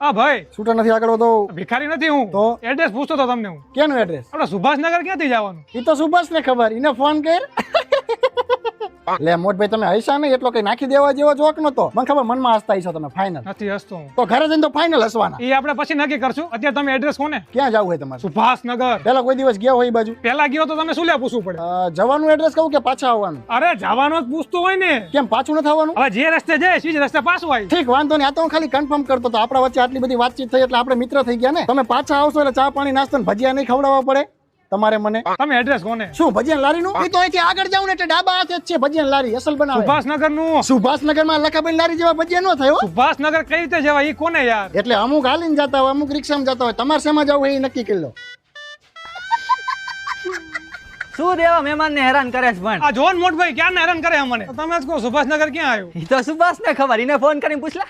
હા ભાઈ, છૂટા નથી આગળ વધો. ભિખારી નથી હું. તો? એડ્રેસ પૂછતો હતો તમને હું. ક્યાંનું એડ્રેસ? આપણે સુભાષનગર ક્યાંથી જવાનું? એ તો સુભાષ ને ખબર, એને ફોન કર. લે મોટભાઈ, તમે હૈસા નહીં એટલો કઈ નાખી દેવા જેવો જોક નતો. મને ખબર મનમાં હસતા હશો તમે. ફાઇનલ નથી હસતો હું. તો ઘરે જઈને તો ફાઇનલ હસવાના. એ આપણે પછી નક્કી કરશું. અત્યારે તમે એડ્રેસ કોને? ક્યાં જવું હોય તમારે? સુભાષનગર. પેલા કોઈ દિવસ ગયા હોય એ બાજુ? પેલા ગયો તો તમે શું લે પૂછવું પડે? જવાનું એડ્રેસ કહું કે પાછા આવવાનું? અરે જવાનો જ પૂછતું હોય ને. કેમ પાછું નથી આવવાનું? હવે જે રસ્તે જાય એ જ રસ્તે પાછું આવી. ઠીક, વાંધો નહીં. આ તો હું ખાલી કન્ફર્મ કરતો તો. આપણા વચ્ચે આટલી બધી વાતચીત થઈ એટલે આપણે મિત્ર થઈ ગયા ને. તમે પાછા આવશો એટલે ચા પાણી નાસ્તો ને ભજીયા નહીં ખવડાવવા પડે તમારે મને. તમે એડ્રેસ કોને? શું ભજીયા લારીનું? એ તો અહીંથી આગળ જાવ ને એટલે ડાબા હાથે જ છે ભજીયા લારી, અસલ બનાવે. સુભાષનગર નું. સુભાષનગરમાં લખાભાઈ લારી જેવા ભજીયા ન થયો. સુભાષનગર કઈ રીતે જવાય? એ કોને યાર? એટલે અમુક હાલીને જતા હોય, અમુક રિક્ષામાં જતા હોય. તમારે શેમાં જવું હોય એ નક્કી કરી લો. શું દેવા મહેમાન ને હેરાન કરે છે પણ? આ જોન મોટભાઈ ક્યાં ને હેરાન કરે અમને. તમે જ કહો સુભાષનગર ક્યાં આવ્યું? ઈ તો સુભાષ ને ખબર, એને ફોન કરીને પૂછલા.